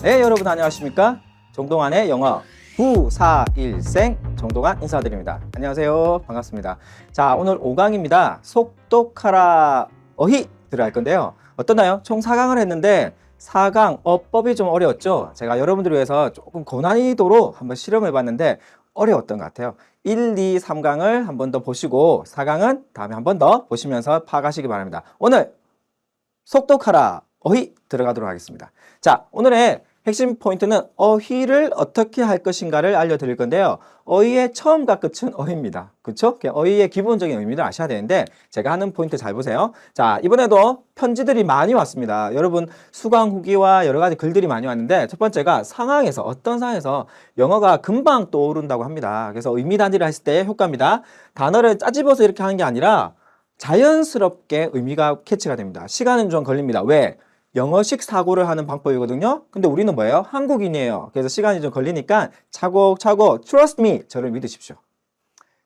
네, 여러분 안녕하십니까? 정동환의 영어 941생 정동환 인사드립니다. 안녕하세요. 반갑습니다. 자, 오늘 5강입니다. 속독하라 어휘 들어갈 건데요. 어떠나요? 총 4강을 했는데 4강 어법이 좀 어려웠죠? 제가 여러분들을 위해서 조금 고난이도로 한번 실험해 봤는데 어려웠던 것 같아요. 1, 2, 3강을 한 번 더 보시고 4강은 다음에 한 번 더 보시면서 파악하시기 바랍니다. 오늘 속독하라 어휘 들어가도록 하겠습니다. 자, 오늘의 핵심 포인트는 어휘를 어떻게 할 것인가를 알려드릴 건데요. 어휘의 처음과 끝은 어휘입니다. 그렇죠? 어휘의 기본적인 의미를 아셔야 되는데 제가 하는 포인트 잘 보세요. 자, 이번에도 편지들이 많이 왔습니다. 여러분 수강 후기와 여러 가지 글들이 많이 왔는데 첫 번째가 상황에서 어떤 상황에서 영어가 금방 떠오른다고 합니다. 그래서 의미 단위를 했을 때 효과입니다. 단어를 짜집어서 이렇게 하는 게 아니라 자연스럽게 의미가 캐치가 됩니다. 시간은 좀 걸립니다. 왜? 영어식 사고를 하는 방법이거든요. 근데 우리는 뭐예요? 한국인이에요. 그래서 시간이 좀 걸리니까 차곡차곡 trust me, 저를 믿으십시오.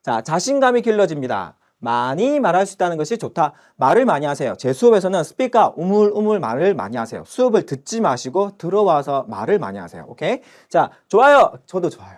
자, 자신감이 길러집니다. 많이 말할 수 있다는 것이 좋다. 말을 많이 하세요. 제 수업에서는 speak가 우물우물 말을 많이 하세요. 수업을 듣지 마시고 들어와서 말을 많이 하세요. 오케이? 자, 좋아요. 저도 좋아요.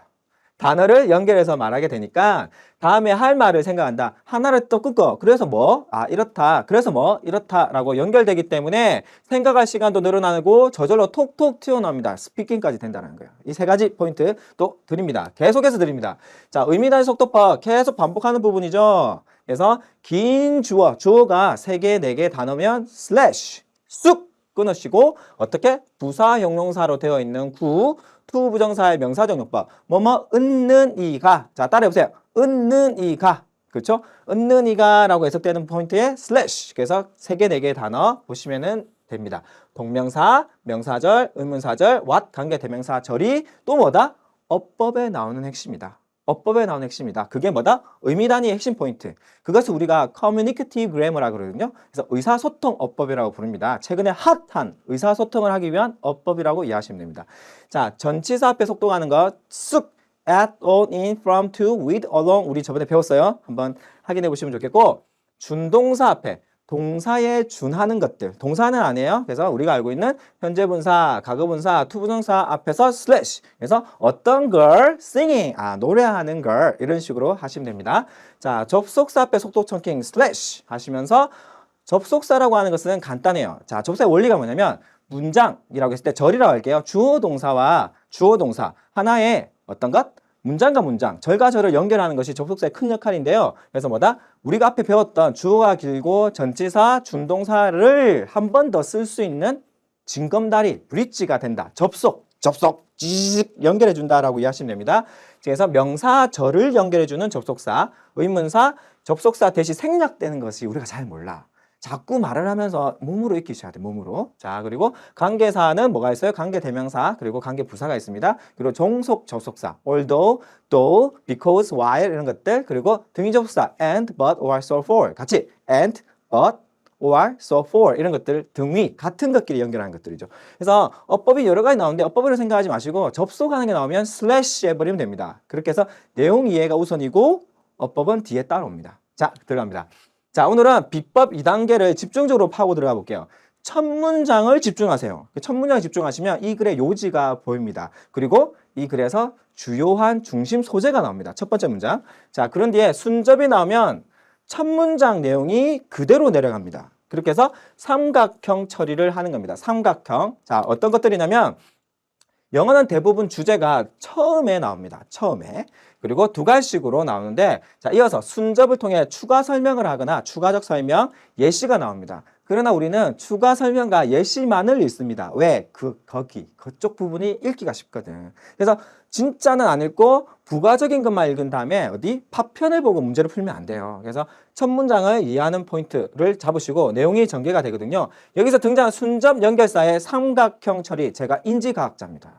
단어를 연결해서 말하게 되니까 다음에 할 말을 생각한다. 하나를 또 끊고 그래서 뭐? 아, 이렇다. 그래서 뭐? 이렇다라고 연결되기 때문에 생각할 시간도 늘어나고 저절로 톡톡 튀어나옵니다. 스피킹까지 된다는 거예요. 이 세 가지 포인트 또 드립니다. 계속해서 드립니다. 자, 의미단위 속도법 계속 반복하는 부분이죠. 그래서 긴 주어가 3개, 4개 단어면 슬래시 쑥 끊으시고 어떻게? 부사 형용사로 되어 있는 투 부정사의 명사적 용법 뭐뭐 은는 이가. 자, 따라해보세요. 은는 이가. 그렇죠? 은는 이가 라고 해석되는 포인트에 슬래시. 그래서 3개, 4개의 단어 보시면은 됩니다. 동명사, 명사절, 의문사절, what, 관계 대명사 절이 또 뭐다? 어법에 나오는 핵심이다. 어법에 나오는 핵심이다. 그게 뭐다? 의미 단위의 핵심 포인트. 그것을 우리가 communicative grammar라고 그러거든요. 그래서 의사소통 어법이라고 부릅니다. 최근에 핫한 의사소통을 하기 위한 어법이라고 이해하시면 됩니다. 자, 전치사 앞에 속독하는 것 쑥, at, on, in, from, to, with, along 우리 저번에 배웠어요. 한번 확인해 보시면 좋겠고 준동사 앞에 동사에 준하는 것들. 동사는 아니에요. 그래서 우리가 알고 있는 현재 분사, 과거 분사, 투부정사 앞에서 슬래시. 그래서 어떤 걸 singing, 노래하는 걸 이런 식으로 하시면 됩니다. 자, 접속사 앞에 속독 청킹 슬래시 하시면서 접속사라고 하는 것은 간단해요. 자, 접속사의 원리가 뭐냐면 문장이라고 했을 때 절이라고 할게요. 주어 동사와 주어 동사 하나의 어떤 것? 문장과 문장, 절과 절을 연결하는 것이 접속사의 큰 역할인데요. 그래서 뭐다? 우리가 앞에 배웠던 주어가 길고 전치사, 준동사를 한 번 더 쓸 수 있는 징검다리, 브릿지가 된다. 접속, 찌직 연결해준다라고 이해하시면 됩니다. 그래서 명사, 절을 연결해주는 접속사, 의문사, 접속사 대신 생략되는 것이 우리가 잘 몰라. 자꾸 말을 하면서 몸으로 익히셔야 돼, 몸으로. 자, 그리고 관계사는 뭐가 있어요? 관계 대명사, 그리고 관계 부사가 있습니다. 그리고 종속 접속사, although, though, because, while 이런 것들, 그리고 등위 접속사, and, but, or, so, for. 같이 and, but, or, so, for 이런 것들 등위, 같은 것끼리 연결하는 것들이죠. 그래서 어법이 여러 가지 나오는데 어법으로 생각하지 마시고 접속하는 게 나오면 슬래시 해버리면 됩니다. 그렇게 해서 내용 이해가 우선이고 어법은 뒤에 따라옵니다. 자, 들어갑니다. 자, 오늘은 비법 2단계를 집중적으로 파고 들어가 볼게요. 첫 문장을 집중하세요. 첫 문장에 집중하시면 이 글의 요지가 보입니다. 그리고 이 글에서 주요한 중심 소재가 나옵니다. 첫 번째 문장. 자, 그런 뒤에 순접이 나오면 첫 문장 내용이 그대로 내려갑니다. 그렇게 해서 삼각형 처리를 하는 겁니다. 삼각형. 자, 어떤 것들이냐면 영어는 대부분 주제가 처음에 나옵니다. 처음에. 그리고 두 가지식으로 나오는데 자, 이어서 순접을 통해 추가 설명을 하거나 추가적 설명, 예시가 나옵니다. 그러나 우리는 추가 설명과 예시만을 읽습니다. 왜? 그쪽 부분이 읽기가 쉽거든. 그래서 진짜는 안 읽고 부가적인 것만 읽은 다음에 파편을 보고 문제를 풀면 안 돼요. 그래서 첫 문장을 이해하는 포인트를 잡으시고 내용이 전개가 되거든요. 여기서 등장한 순접 연결사의 삼각형 처리, 제가 인지과학자입니다.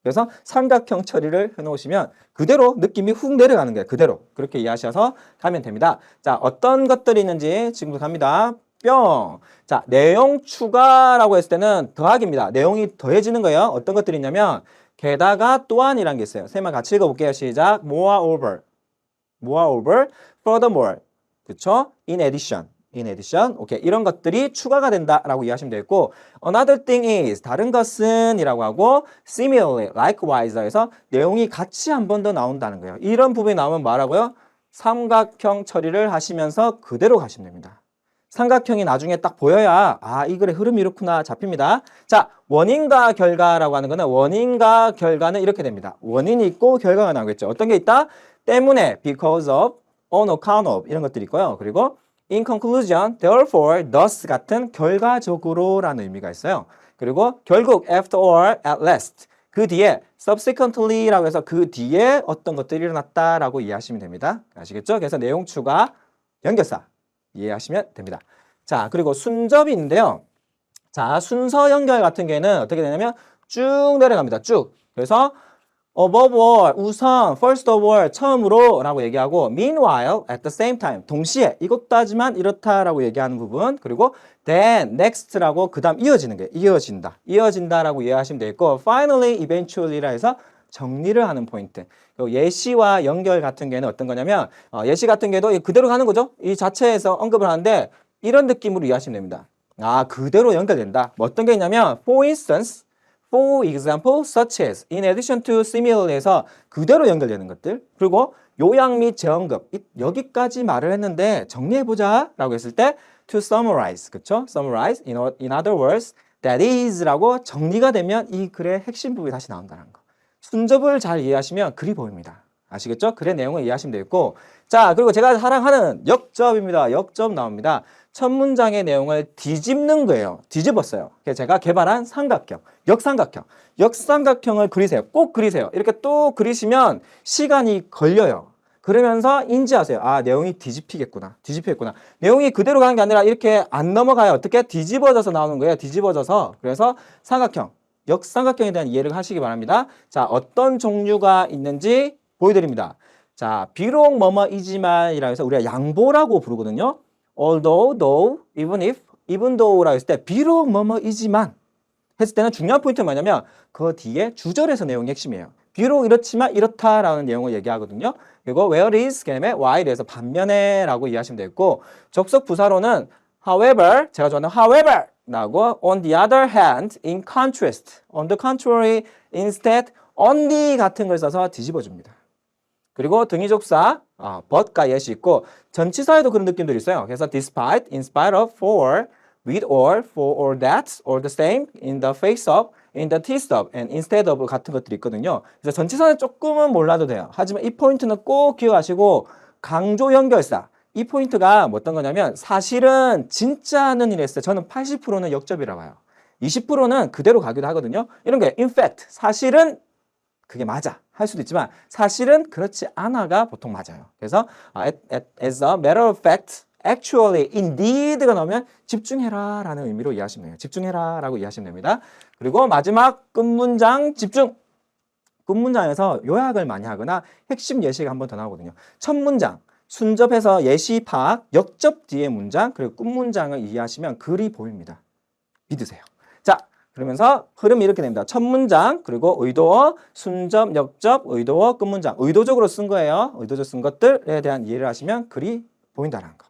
그래서 삼각형 처리를 해놓으시면 그대로 느낌이 훅 내려가는 거예요. 그대로. 그렇게 이해하셔서 가면 됩니다. 자, 어떤 것들이 있는지 지금부터 갑니다. 뿅. 자, 내용 추가라고 했을 때는 더하기입니다. 내용이 더해지는 거예요. 어떤 것들이 있냐면 게다가 또한이라는 게 있어요. 세 말 같이 읽어볼게요. 시작. Moreover, furthermore, 그쵸? In addition, in addition. 오케이. 이런 것들이 추가가 된다라고 이해하시면 되겠고 another thing is 다른 것은 이라고 하고 similarly, likewise 해서 내용이 같이 한 번 더 나온다는 거예요. 이런 부분이 나오면 뭐라고요? 삼각형 처리를 하시면서 그대로 가시면 됩니다. 삼각형이 나중에 딱 보여야 이 글의 흐름이 이렇구나 잡힙니다. 자, 원인과 결과라고 하는 거는 원인과 결과는 이렇게 됩니다. 원인이 있고 결과가 나오겠죠. 어떤 게 있다? 때문에 because of, on account of 이런 것들이 있고요. 그리고 in conclusion, therefore, thus 같은 결과적으로라는 의미가 있어요. 그리고 결국 after all, at last 그 뒤에 subsequently라고 해서 그 뒤에 어떤 것들이 일어났다라고 이해하시면 됩니다. 아시겠죠? 그래서 내용 추가, 연결사 이해하시면 됩니다. 자, 그리고 순접이 있는데요. 자, 순서 연결 같은 경우에는 어떻게 되냐면 쭉 내려갑니다. 쭉. 그래서 above all, 우선, first of all, 처음으로 라고 얘기하고 meanwhile, at the same time, 동시에 이것도 하지만 이렇다라고 얘기하는 부분 그리고 then, next라고 그 다음 이어지는 게 이어진다라고 이해하시면 되겠고 finally, eventually라 해서 정리를 하는 포인트. 그리고 예시와 연결 같은 경우에는 어떤 거냐면 예시 같은 경우도 그대로 가는 거죠. 이 자체에서 언급을 하는데 이런 느낌으로 이해하시면 됩니다. 그대로 연결된다. 뭐 어떤 게 있냐면 for instance, for example, such as, in addition to, similarly에서 그대로 연결되는 것들. 그리고 요약 및 재언급 여기까지 말을 했는데 정리해보자 라고 했을 때 to summarize, 그쵸? summarize, in other words, that is 라고 정리가 되면 이 글의 핵심 부분이 다시 나온다는 거. 순접을 잘 이해하시면 글이 보입니다. 아시겠죠? 글의 내용을 이해하시면 되겠고 자, 그리고 제가 사랑하는 역접입니다. 역접 나옵니다. 첫 문장의 내용을 뒤집는 거예요. 뒤집었어요. 그래서 제가 개발한 삼각형, 역삼각형. 역삼각형을 그리세요. 꼭 그리세요. 이렇게 또 그리시면 시간이 걸려요. 그러면서 인지하세요. 내용이 뒤집히겠구나. 내용이 그대로 가는 게 아니라 이렇게 안 넘어가요. 어떻게? 뒤집어져서 나오는 거예요. 뒤집어져서. 그래서 삼각형, 역삼각형에 대한 이해를 하시기 바랍니다. 자, 어떤 종류가 있는지 보여드립니다. 자, 비록 뭐뭐이지만이라 해서 우리가 양보라고 부르거든요. although, though, even if, even though라고 했을 때 비록 뭐뭐이지만 했을 때는 중요한 포인트는 뭐냐면 그 뒤에 주절에서 내용이 핵심이에요. 비록 이렇지만 이렇다라는 내용을 얘기하거든요. 그리고 whereas, 그다음에 while에서 반면에 라고 이해하시면 되겠고 접속 부사로는 however, 제가 좋아하는 however 라고 on the other hand, in contrast, on the contrary, instead, only 같은 걸 써서 뒤집어줍니다. 그리고 등위족사, but과 yet이 있고 전치사에도 그런 느낌들이 있어요. 그래서 despite, in spite of, for, with or, for or that, or the same, in the face of, in the teeth of, and instead of 같은 것들이 있거든요. 그래서 전치사는 조금은 몰라도 돼요. 하지만 이 포인트는 꼭 기억하시고 강조 연결사. 이 포인트가 뭐 어떤 거냐면 사실은 진짜는 이랬어요. 저는 80%는 역접이라고 봐요. 20%는 그대로 가기도 하거든요. 이런 게 in fact, 사실은 그게 맞아 할 수도 있지만 사실은 그렇지 않아가 보통 맞아요. 그래서 as a matter of fact, actually, indeed가 나오면 집중해라 라는 의미로 이해하시면 돼요. 집중해라 라고 이해하시면 됩니다. 그리고 마지막 끝문장 집중. 끝문장에서 요약을 많이 하거나 핵심 예시가 한 번 더 나오거든요. 첫 문장 순접해서 예시 파악, 역접 뒤의 문장, 그리고 끝문장을 이해하시면 글이 보입니다. 믿으세요. 자, 그러면서 흐름이 이렇게 됩니다. 첫 문장, 그리고 의도어, 순접, 역접, 의도어, 끝문장. 의도적으로 쓴 거예요. 의도적으로 쓴 것들에 대한 이해를 하시면 글이 보인다는 거.